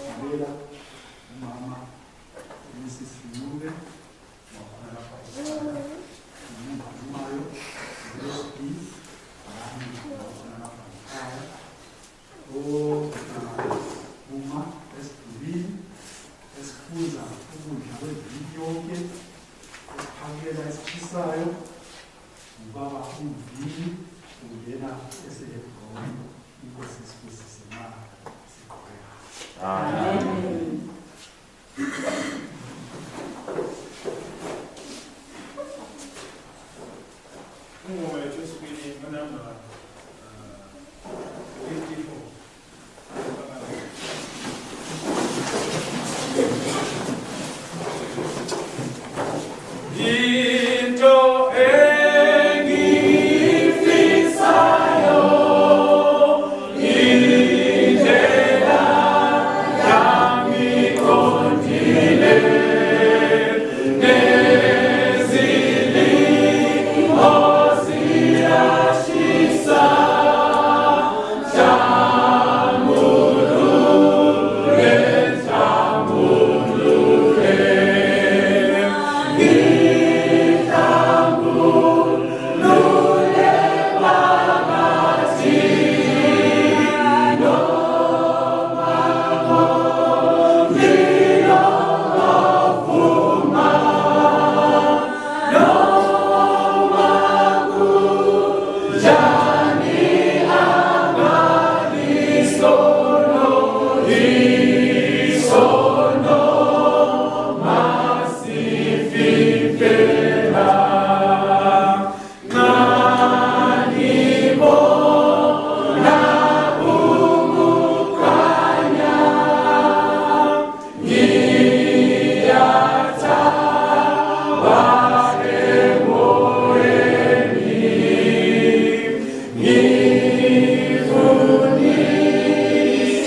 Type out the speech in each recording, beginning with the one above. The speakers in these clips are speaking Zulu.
Maria, Mama, Mrs. Nuve, Mokana Paisana, Mayo, Grace Peace, Mokana Paisana, Uma, Escuri, Escusa, Ubuja, Videoke, Pagela Esquisaio, Ubaba Uvi, Ugena, esse e vocês precisam se correr. Amém. We're just reading number 54.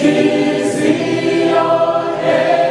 Easy, oh, hey.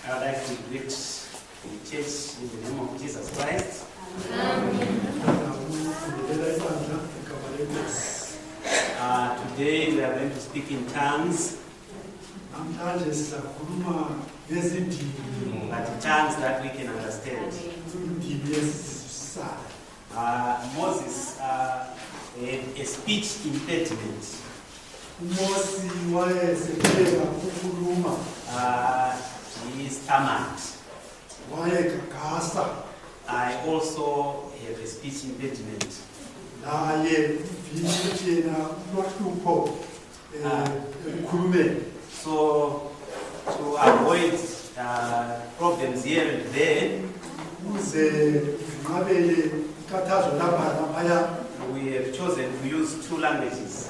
I would like to greet the church in the name of Jesus Christ. Today we are going to speak in tongues, but tongues that we can understand. Moses had a speech impediment. He stammered. I also have a speech impediment. So, to avoid problems here and there, we have chosen to use two languages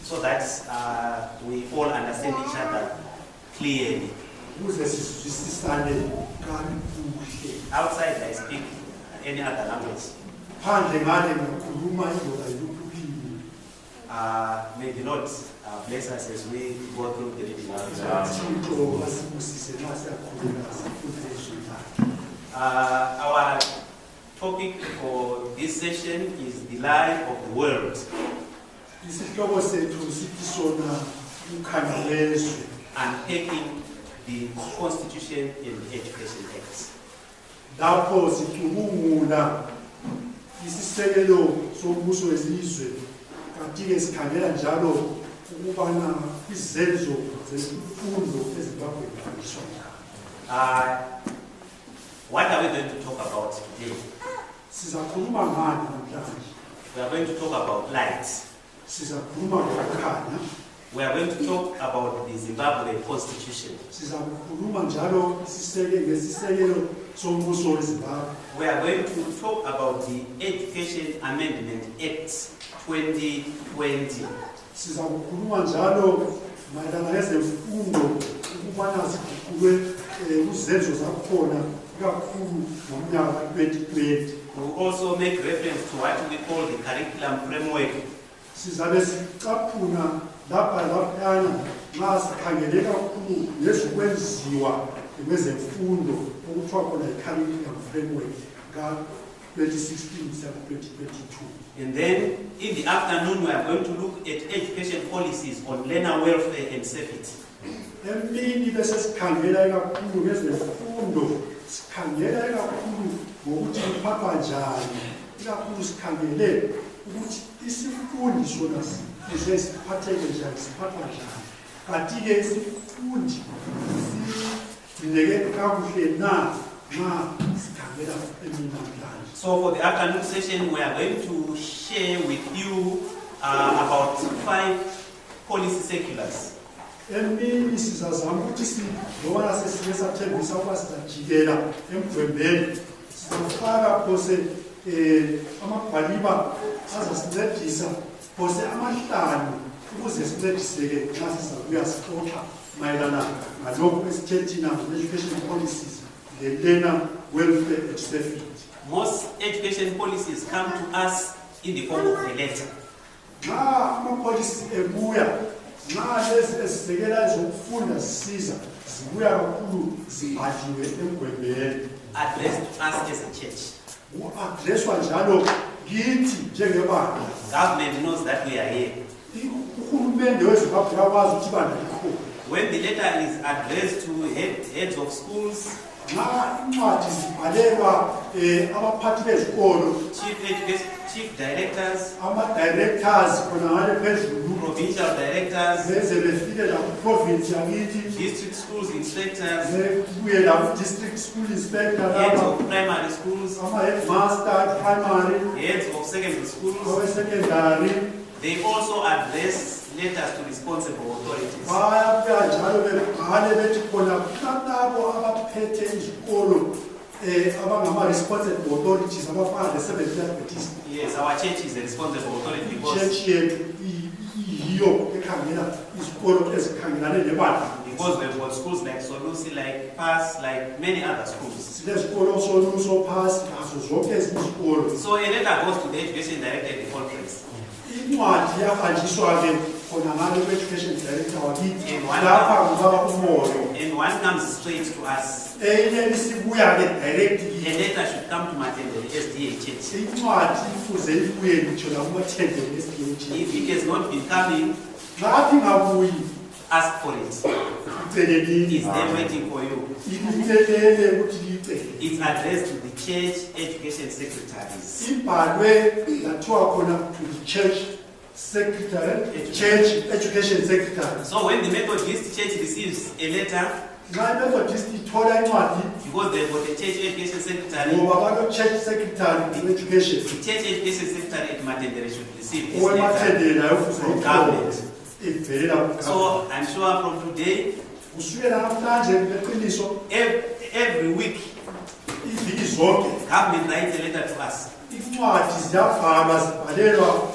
so that we all understand each other clearly. Outside I speak any other language. May the Lord bless us as we go through the reading of our topic for this session is the life of the world and taking the Constitution and the Education Acts. What are we going to talk about today? We are going to talk about light. We are going to talk about the Zimbabwe Constitution. We are going to talk about the Education Amendment Act 2020. We will also make reference to what we call the curriculum framework. And then in the afternoon we are going to look at education policies on learner welfare and safety. So for the afternoon session, we are going to share with you about 5 policy circulars. Most education policies come to us in the form of a letter. Addressed to us as a church. Government knows that we are here. When the letter is addressed to heads of schools, chief directors, provincial directors, district schools inspectors, heads of primary schools, heads of secondary schools, they also address letters to responsible authorities. Yes, our church is a responsible authority because we've got schools like Solusi, like PAS, like many other schools. So a letter goes to the education director at the conference. khona ngalo education director wakithi And one- lapha ngubaba umoyo And one comes straight to us. enye isibuya ke directly A letter should come to Matendele SDA Church. incwadi ifuze ibuye ngitsho la kumathendele esibiyotshini If it has not been coming, ngathi ngabuyi ask for it. ucelelini It's there waiting for you. ilicelele ukuthi liyicele It's addressed to the church education secretaries. ibhalwe lathiwa khona to the church secretary church education secretary So when the Methodist church receives a letter, nxa imethodist ithola incwadi because they've got a church education secretary, ngoba balo-church secretary education the church education secretary at Matendele should receive this letter. owemathendele nayo fuze From ithole government. ivelela So I'm sure from today, kusukela namhlanje leqiniso every week, iviki zonke government writes a letter to us. incwadi ziyabhalwa zibhalelwa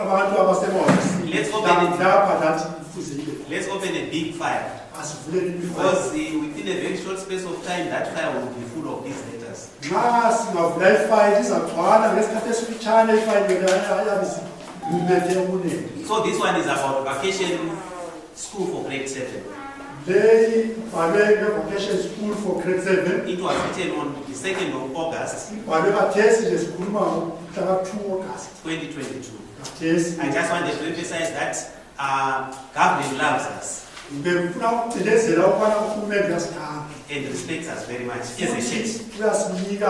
abantu abasemahofisini Let's open it. lapha nathi ifuze ibe Let's open a big fire. asivuleni Because within a very short space of time, that fire will be full of these letters. nxa singavula ifayili izagcwala ngesikhathi esifitshane ifayili yabe simumethe ekunene So this one is about vacation school for grade 7. leyi ibhalwe nge-vocation school for grade 7 It was written on the 2nd of August, ibhalwe kathesi nje sikhuluma ngomhlaka 2 August 2022. kathesi I just wanted to emphasize that government loves us ngifuna ukucinezela ukubana uhulumende uyasithanda and respects us very much as a church. uyasinika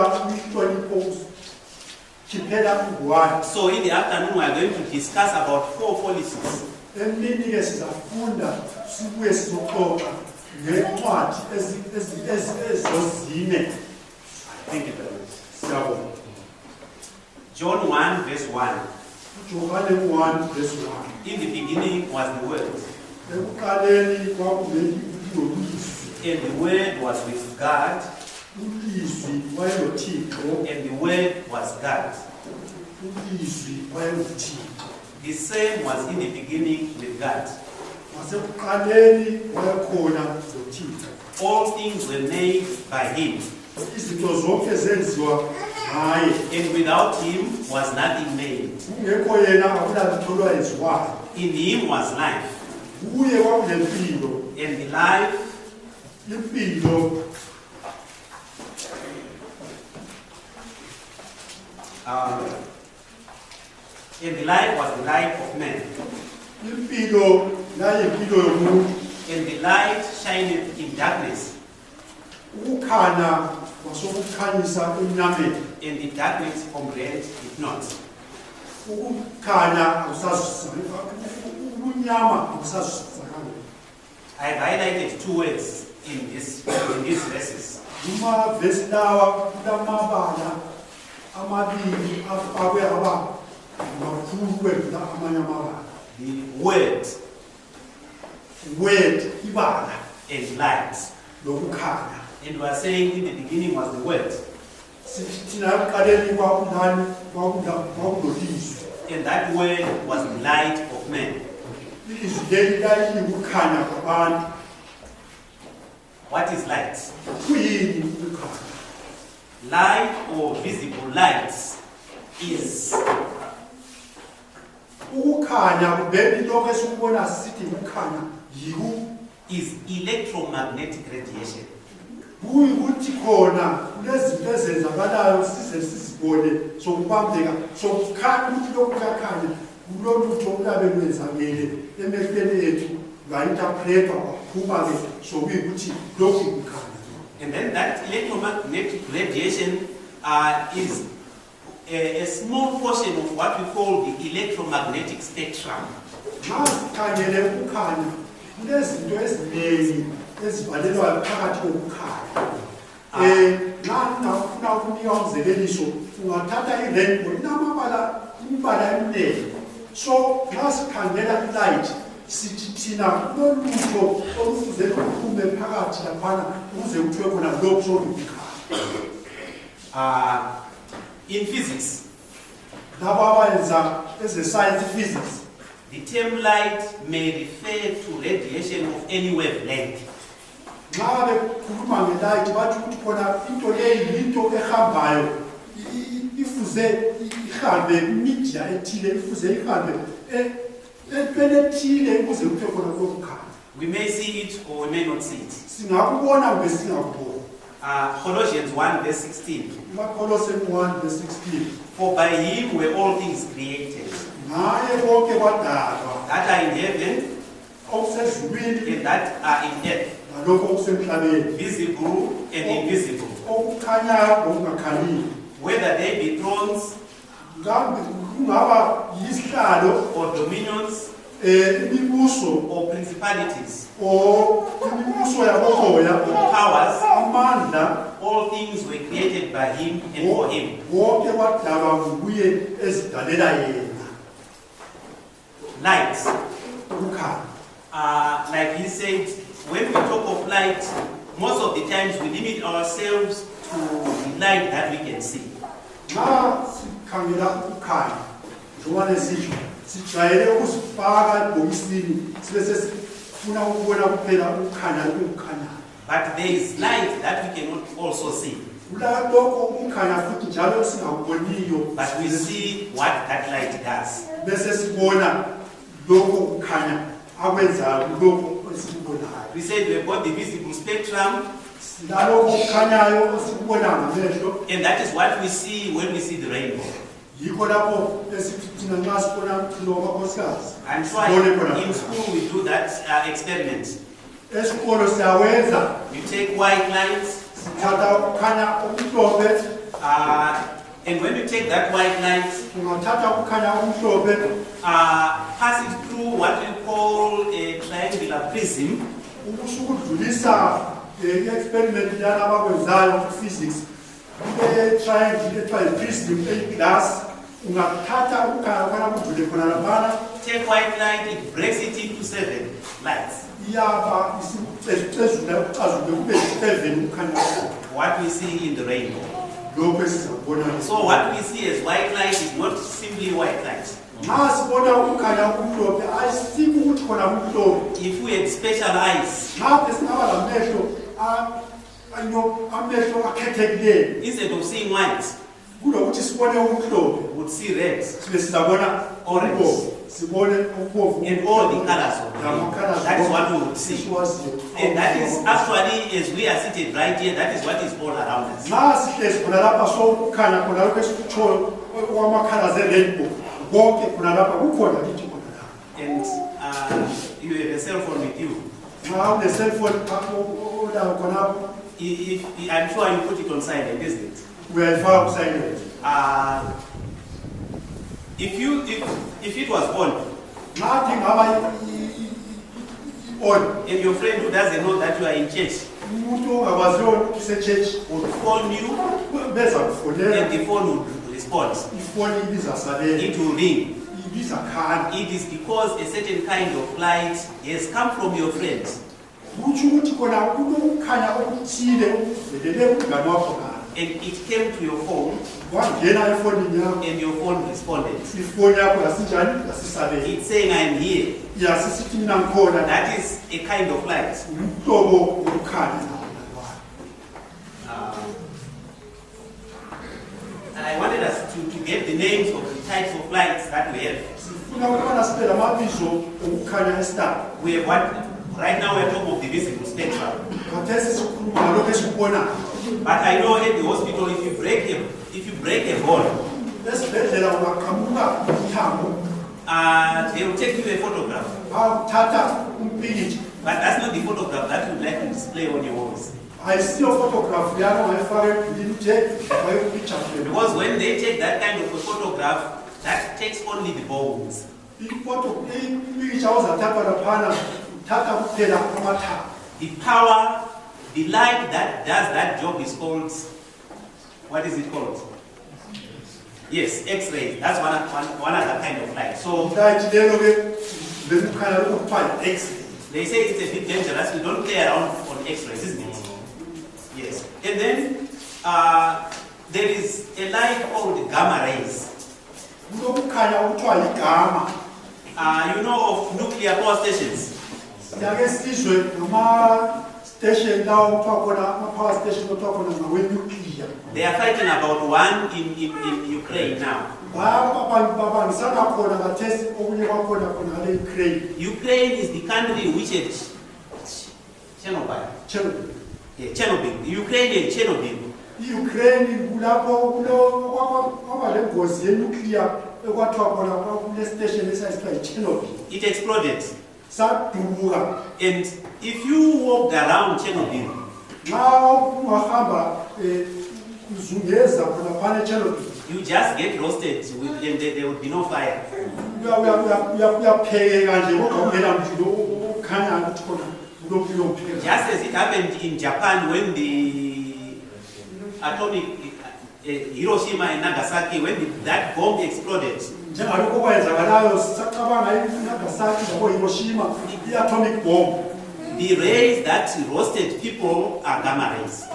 inhlonipho ukukhiphela ingwane So in the afternoon, we are going to discuss about 4 policies. emini-ke sizafunda sibuye sizoxoxa ngencwadi ezozine. Thank you very much. Siyabonga. John 1 verse 1. uJohane 1 verse 1. In the beginning was the Word, ekuqaleni kwakulizwi, and the Word was with God, ulizwi wayeloThixo, and the Word was God. ulizwi wayeloThixo. The same was in the beginning with God. Wasekuqaleni wayekhona loThixo. All things were made by Him, Izinto zonke zenziwa ngaye. and without Him was nothing made. Kungekho yena akulalitho olwayenziwayo. In Him was life, Kuye kwakunempilo, and the life impilo and the life was the life of man. impilo yayimpilo yomuntu. And the light shineth in darkness, Ukukhanya kwasokukhanyisa emnyameni. and the darkness comprehend it not. Ukukhanya akusazwisisakala, ubunyama akusazwisisakala. I have highlighted 2 words in these verses. Uma vesi lawa kulamabala amabili afakwe aba makhulu kwedlula amanye amabala. The Word Word ibala and light. lokukhanya. And we are saying in the beginning was the Word, Thina ekuqaleni kwakulolizwi. and that Word was the light of men. Ilizwi leli laliyikukhanya kwabantu. What is light? Kuyini ukukhanya? Light or visible light is Ukukhanya kubeni lokho esikubona sithi ukukhanya is electromagnetic radiation. kuyikuthi khona kunezinto ezenzakalayo size sizibone sokubambeka sokukhanya ukuthi lokhu kuyakhanya kulolutho oluyabe lwenzakele emehlweni ethu lwa-interpretwa kwaphuma-ke sokuyikuthi lokhu kukhanya. And then that electromagnetic radiation is a small portion of what we call the electromagnetic spectrum. Nxa sikhangele ukukhanya kunezinto eziningi ezivalelwayo phakathi kokukhanya. Nxa ngingafuna ukunika umzekeliso ungathatha i-rainbow imibala eminingi. So nxa sikhangela i-light sithi thina kulolutho olufuze luphume phakathi laphana ukuze kuthiwe khona lokhu sokukhanya. In physics, Labo abayenza eze-science physics the term light may refer to radiation of any wavelength. nxa bekhuluma nge-light bathi ukuthi khona into leyi yinto ehambayo ifuze ihambe media ethile ifuze ihambe entweni ethile ukuze kuthe khona kokukhanya. We may see it or we may not see it. Singakubona kumbe singakuboni. Colossians 1 verse 16. Colossians 1 verse 16. For by him were all things created, Ngaye konke kwadalwa that are in heaven okusezulwini and that are in earth, nalokho okusemhlabeni, visible and invisible, okukhanyayo nokungakhanyiyo. whether they be thrones Kungaba yisihlalo or dominions imibuso or principalities or imibuso yabomoya or powers, amandla all things were created by him and for him. wonke kwadalwa nguye ezidalela yena. Light. Ukukhanya. Like he said, when we talk of light, most of the times we limit ourselves to the light that we can see. Nxa sikhangela ukukhanya njengoba lesisho sijwayele ukusifaka ebhokisini sibe sesifuna ukubona kuphela ukukhanya okukhanyayo. But there is light that we cannot also see. Kulokho ukukhanya futhi njalo singakuboniyo, But we see what that light does. bese sibona lokho ukukhanya akwenzayo lokho esikubonayo. We said we've got the visible spectrum, Lalokho okukhanyayo esikubona ngamehlo, and that is what we see when we see the rainbow. yikho lapho esithina nxa sibona umthilo kakhosikazi. I'm sure in school we do that experiment. Esikolo siyawenza, You take white light, sithatha ukukhanya okumhlophe, and when you take that white light, ungathatha ukukhanya okumhlophe, pass it through what we call a triangular prism, ukusukudlulisa i-experiment yana abakwenzayo physics, triangle ethiwa yi-prism eyiglass, ungathatha ukukhanya khona kudlule khona laphana, take white light, it breaks it into 7 lights. iyaba isicezula ucazule kube yi-7 ukukhanya What we see in the rainbow. lokho esizakubona. So what we see as white light is not simply white light. Nxa sibona ukukhanya okumhlophe ayisiki ukuthi khona kumhlophe. If we had special eyes, Ngabe singaba lamehlo amehlo akhethekileyo, instead of seeing white, kulokuthi sibone okumhlophe we would see red sibe sizabona Orange. okubomvu, sibone okubomvu and all the colors of the rainbow. Nama-colours That is bonke what we would see. esiwaziyo. And that is actually, as we are seated right here, that is what is all around us. Nxa sihlezi khona lapha sokukhanya khona lokho esikutshoyo kwama-colours e-rainbow, konke khona lapha kukhona kithi khona lapha. And you have a cell phone with you. Nxa une-cellphone olayo khonapho, I'm sure you put it on silent, isn't it? uyayifaka ku-silent. If it was on, Ngathi ngaba on and your friend who doesn't know that you are in church umuntu ongakwaziyo ukuthi use-church would phone you, beza kufonela, and the phone would respond. ifoni ibizasalela, It will ring. ibizakhanya. It is because a certain kind of light has come from your friend. Kutsho ukuthi khona kunokukhanya okuthile okuvelele kumngane wakho ngalo. And it came to your phone, Wangena efonini yakho, and your phone responded. ifoni yakho yasinjani? Yasisabela. It's saying, I'm here. Yasisithi mina ngikhona. That is a kind of light. Umhlobo wokukhanya nawo. I wanted us to get the names of the types of lights that we have. Sifuna ukubana siphela amabizo okukhanya esitaba. We have what? Right now we're talking of the visible spectrum. Khathesi sikhuluma ngalokho esikubonayo. But I know at the hospital, if you break a bone, Esibhedlela ungaqhamuka umthambo, they will take you a photograph. bathatha umpikitsha. But that's not the photograph that you'd like to display on your walls. Ayisiyo photograph yakho ongayifaka emdulini uthe wayopicture phela. Because when they take that kind of a photograph, that takes only the bones. Impikitsha ozathathwa laphana uthatha kuphela amathambo. The power, the light that does that job is called, what is it called? Yes, X-ray. That's one other kind of light. So Light lelo ke bekukhanya lokuphala X-ray. they say it's a bit dangerous. We don't play around on X-rays, isn't it? Yes. And then there is a light called gamma rays. Kunokukhanya okuthiwa yigama. You know of nuclear power stations? Siyake sizwe ngama-station lawo kuthiwa khona ama-power station kuthiwa khona ngawe-nuclear. They are fighting about one in Ukraine now. Ukraine is the country which had Chernobyl. Yeah, Chernobyl. Ukraine and Chernobyl. Ukraine kulapho kwaba lengozi yenuclear ekwathiwa khona kule station esayithiwa yiChernobyl. It exploded. Sadubuka. And if you walked around Chernobyl, you just get roasted and there would be no fire. Just as it happened in Japan when the atomic Hiroshima and Nagasaki, when that bomb exploded. The rays that roasted people are gamma rays.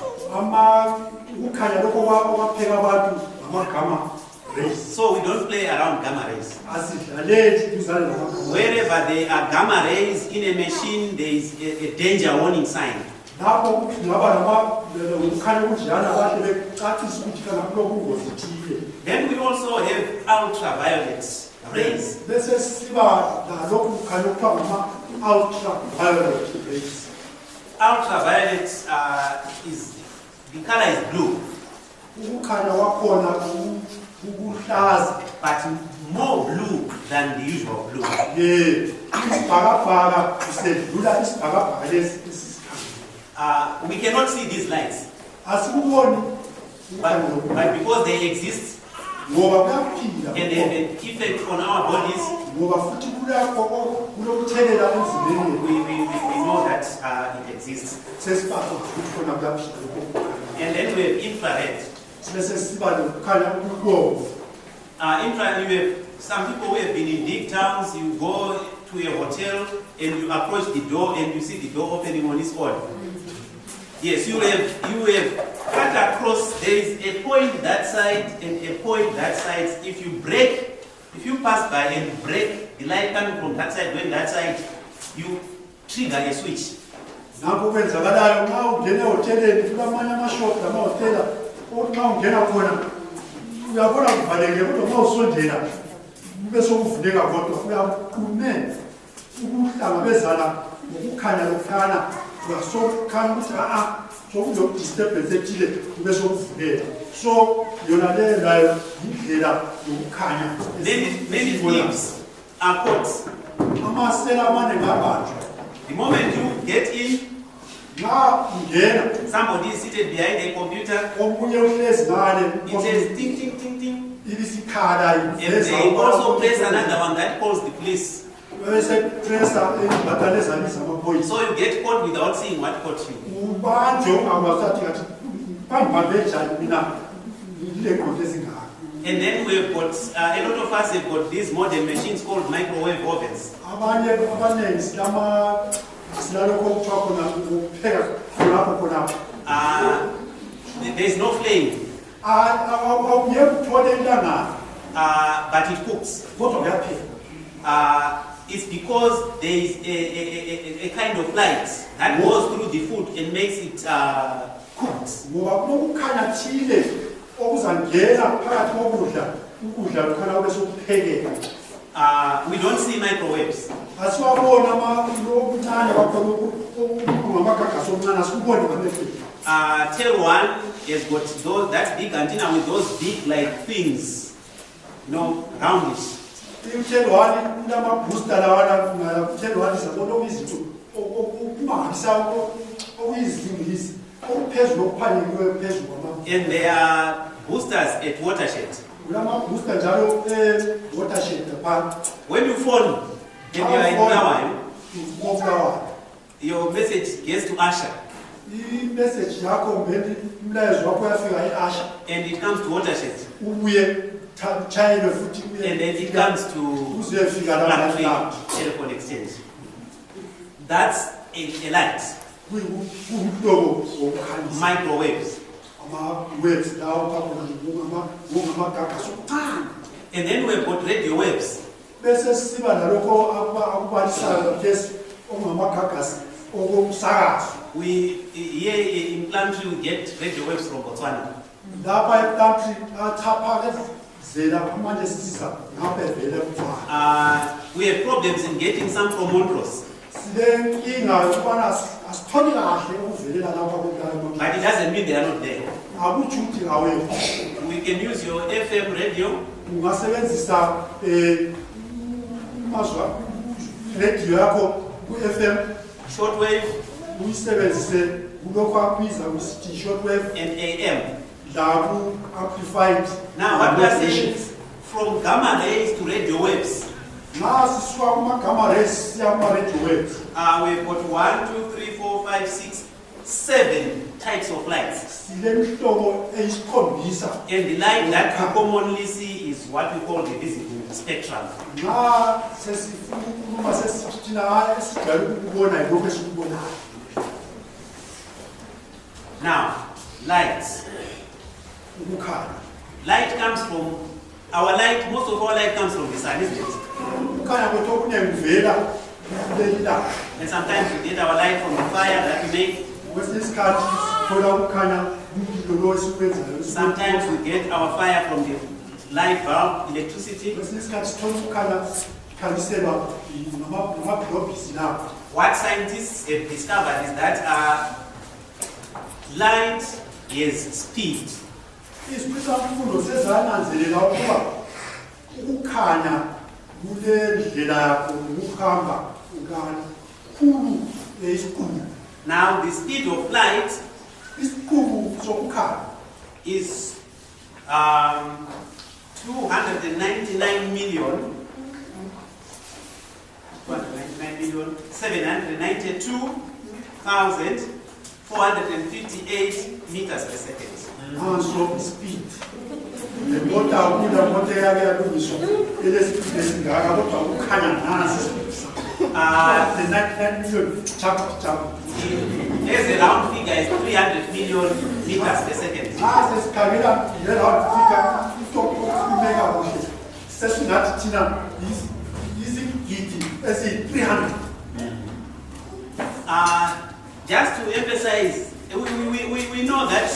So we don't play around gamma rays. Wherever there are gamma rays in a machine, there is a danger warning sign. Then we also have ultraviolet rays. Ultraviolet is the color is blue, but more blue than the usual blue. We cannot see these lights, but because they exist and they have an effect on our bodies, we know that it exists. And then we have infrared. Infrared, you have some people who have been in big towns. You go to a hotel and you approach the door and you see the door opening on its own. Yes, you have cut across. There is a point that side and a point that side. If you pass by and break the light coming from that side going that side, you trigger a switch. Many thieves are caught. The moment you get in, somebody is seated behind a computer. It says ting ting ting ting. And they also press another one that calls the police. So you get caught without seeing what caught you. And then we've got, a lot of us have got these modern machines called microwave ovens. There's no flame, but it cooks. It's because there is a kind of light that goes through the food and makes it cooked. We don't see microwaves. Tail one has got those, that big antenna with those big like things, roundish. And there are boosters at watershed. When you phone and you are in Blawan, your message gets to Asha. And it comes to watershed. And then it comes to telephone exchange. That's a light. Microwaves. And then we've got radio waves. We here in country we get radio waves from Botswana. We have problems in getting some from Montrose. But it doesn't mean they are not there. We can use your FM radio. Shortwave and AM. Amplified. Now what we are saying is from gamma rays to radio waves. We've got 1, 2, 3, 4, 5, 6, 7 types of lights. And the light that you commonly see is what we call the visible spectrum. Now, lights. Light comes from our light. Most of our light comes from the sun, isn't it? And sometimes we get our light from the fire that we make. Sometimes we get our fire from the light bulb, electricity. What scientists have discovered is that light is speed. Now the speed of light is 299,792,458 meters per second. Speed. There's a round figure is 300 million meters per second. Just to emphasize, we know that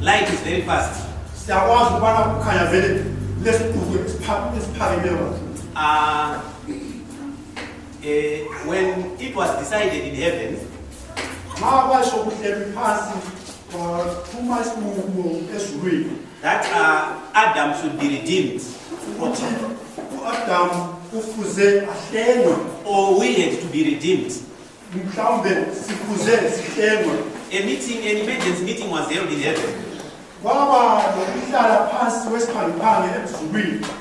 light is very fast. When it was decided in heaven that Adam should be redeemed, or we had to be redeemed, an emergency meeting was held in heaven.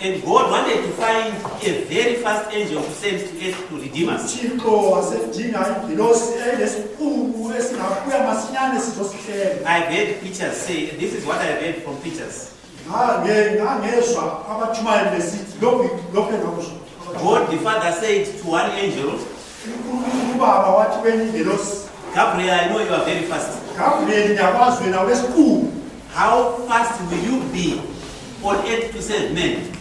And God wanted to find a very fast angel to send to earth to redeem us. I've heard preachers say, this is what I've heard from preachers. God the Father said to one angel, Gabriel, I know you are very fast. How fast will you be on earth to save men?